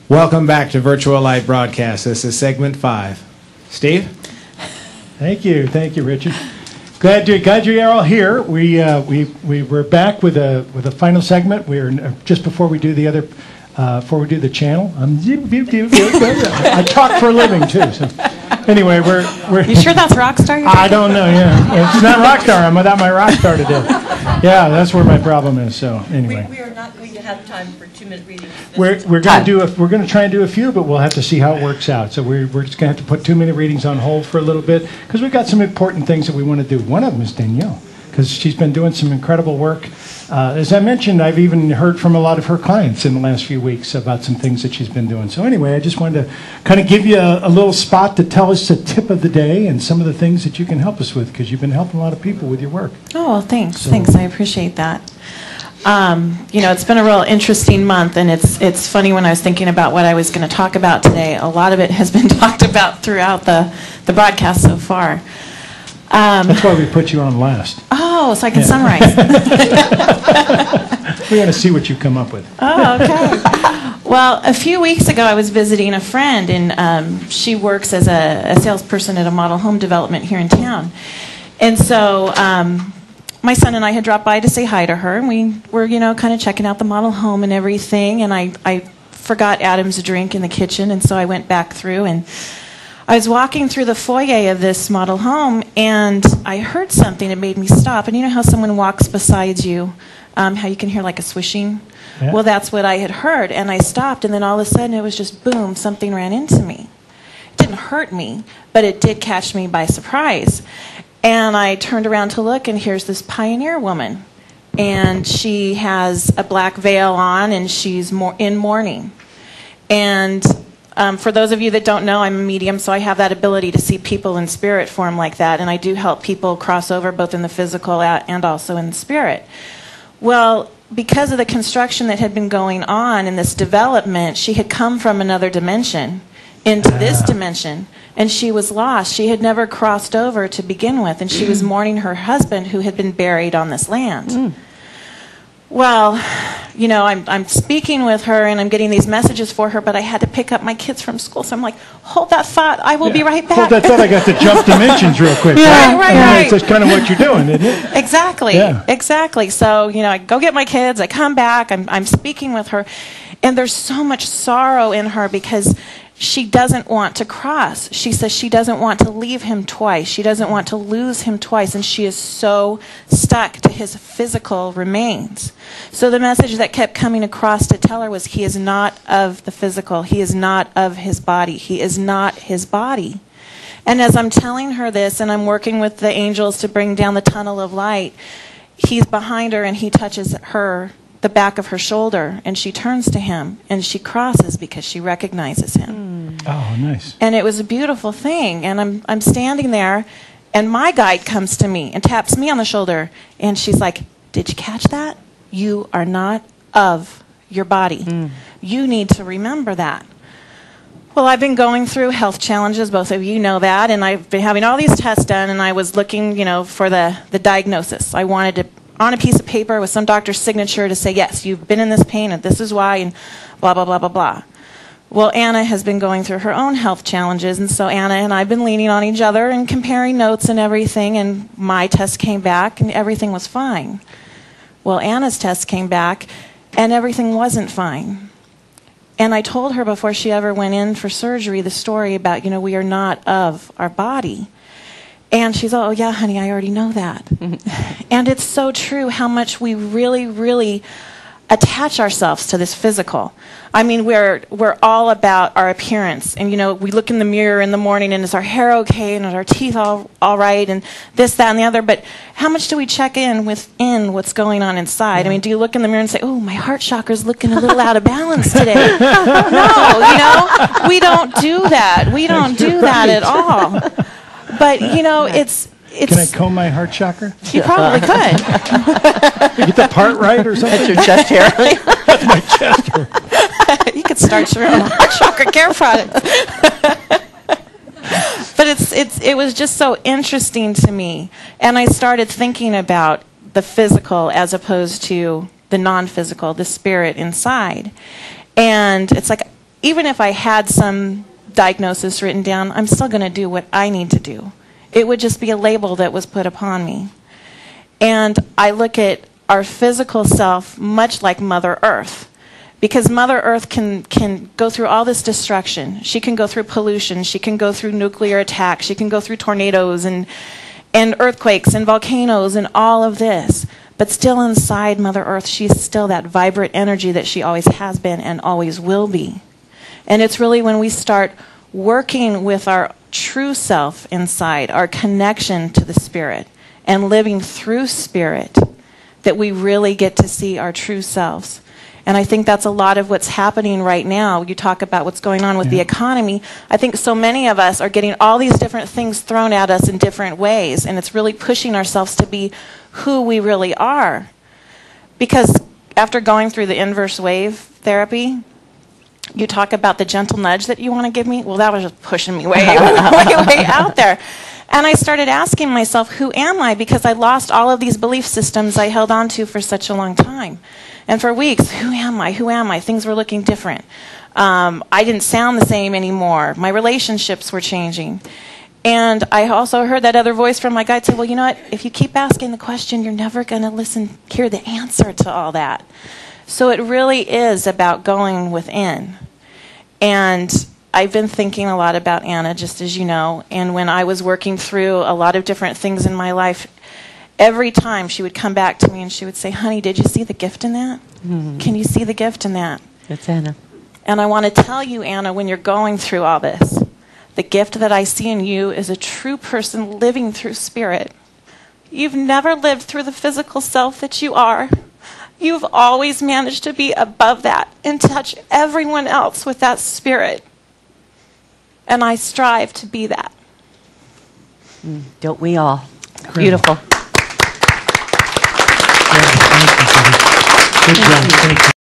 Welcome back to Virtual Light Broadcast. This is segment 5. Steve? Thank you, Richard. Glad you're all here. We're back with a final segment. We're just before we do the other, before we do the channel. I talk for a living too. So anyway, we're. You sure that's Rockstar? I don't know. Yeah, it's not Rockstar. I'm without my Rockstar today. Yeah, that's where my problem is. So anyway. We are not going to have time for 2-minute readings. We're going to try and do a few, but we'll have to see how it works out. So we're just going to have to put 2-minute readings on hold for a little bit because we've got some important things that we want to do. One of them is Danielle because she's been doing some incredible work. As I mentioned, I've even heard from a lot of her clients in the last few weeks about some things that she's been doing. So anyway, I just wanted to kind of give you a little spot to tell us the tip of the day and some of the things that you can help us with because you've been helping a lot of people with your work. Oh, well, thanks. Thanks. I appreciate that. It's been a real interesting month, and it's funny when I was thinking about what I was going to talk about today. A lot of it has been talked about throughout the broadcast so far. That's why we put you on last. Oh, so I can summarize. We got to see what you come up with. Oh, okay. Well, a few weeks ago, I was visiting a friend, and she works as a salesperson at a model home development here in town. And so my son and I had dropped by to say hi to her, and we were, kind of checking out the model home and everything, and I forgot Adam's drink in the kitchen, and so I went back through, and I was walking through the foyer of this model home, and I heard something that made me stop. And you know how someone walks beside you, how you can hear like a swishing? Yeah. Well, that's what I had heard, and I stopped, and then all of a sudden it was just boom, something ran into me. It didn't hurt me, but it did catch me by surprise. And I turned around to look, and here's this pioneer woman, and she has a black veil on, and she's in mourning. And for those of you that don't know, I'm a medium, so I have that ability to see people in spirit form like that, and I do help people cross over both in the physical and also in the spirit. Well, because of the construction that had been going on in this development, she had come from another dimension into this dimension, and she was lost. She had never crossed over to begin with, and she was mourning her husband who had been buried on this land. Well, I'm speaking with her, and I'm getting these messages for her, but I had to pick up my kids from school, so I'm like, hold that thought, I will be right back. Hold that thought, I got to jump dimensions real quick. Right. That's kind of what you're doing, isn't it? Exactly. So, I go get my kids, I come back, I'm speaking with her, and there's so much sorrow in her because she doesn't want to cross. She says she doesn't want to leave him twice. She doesn't want to lose him twice, and she is so stuck to his physical remains. So the message that kept coming across to tell her was he is not of the physical. He is not of his body. He is not his body. And as I'm telling her this, and I'm working with the angels to bring down the tunnel of light, he's behind her, and he touches her, the back of her shoulder, and she turns to him, and she crosses because she recognizes him. Oh, nice. And it was a beautiful thing, and I'm standing there, and my guide comes to me and taps me on the shoulder, and she's like, did you catch that? You are not of your body. You need to remember that. Well, I've been going through health challenges, both of you know that, and I've been having all these tests done, and I was looking, for the diagnosis. I wanted to on a piece of paper with some doctor's signature to say, yes, you've been in this pain, and this is why, and blah, blah, blah, blah, blah. Well, Anna has been going through her own health challenges, and so Anna and I have been leaning on each other and comparing notes and everything, and my test came back, and everything was fine. Well, Anna's test came back, and everything wasn't fine. And I told her before she ever went in for surgery the story about, we are not of our body. And she's, oh, yeah, honey, I already know that. And it's so true how much we really, really attach ourselves to this physical. I mean, we're all about our appearance. And, we look in the mirror in the morning, and is our hair okay, and is our teeth all right, and this, that, and the other. But how much do we check in within what's going on inside? I mean, do you look in the mirror and say, oh, my heart chakra's looking a little out of balance today? No, we don't do that. We don't do that at all. But, it's... Can I comb my heart chakra? You probably could. Get the part right or something? That's your chest hair. That's my chest hair. You could start your own heart chakra care product. But it was just so interesting to me. And I started thinking about the physical as opposed to the non-physical, the spirit inside. And it's like, even if I had some diagnosis written down, I'm still going to do what I need to do. It would just be a label that was put upon me. And I look at our physical self much like Mother Earth, because Mother Earth can go through all this destruction. She can go through pollution. She can go through nuclear attacks. She can go through tornadoes and earthquakes and volcanoes and all of this. But still inside Mother Earth, she's still that vibrant energy that she always has been and always will be. And it's really when we start working with our true self inside, our connection to the Spirit, and living through Spirit, that we really get to see our true selves. And I think that's a lot of what's happening right now. You talk about what's going on with the economy. I think so many of us are getting all these different things thrown at us in different ways, and it's really pushing ourselves to be who we really are. Because after going through the inverse wave therapy, you talk about the gentle nudge that you want to give me. Well, that was just pushing me way out there. And I started asking myself, who am I? Because I lost all of these belief systems I held on to for such a long time. And for weeks, who am I? Who am I? Things were looking different. I didn't sound the same anymore. My relationships were changing. And I also heard that other voice from my guide say, well, you know what? If you keep asking the question, you're never going to hear the answer to all that. So it really is about going within. And I've been thinking a lot about Anna, just as you know. And when I was working through a lot of different things in my life, every time she would come back to me and she would say, honey, did you see the gift in that? Mm-hmm. Can you see the gift in that? That's Anna. And I want to tell you, Anna, when you're going through all this, the gift that I see in you is a true person living through Spirit. You've never lived through the physical self that you are. You've always managed to be above that and touch everyone else with that Spirit. And I strive to be that. Don't we all? Incredible. Beautiful. Good job. Thank you.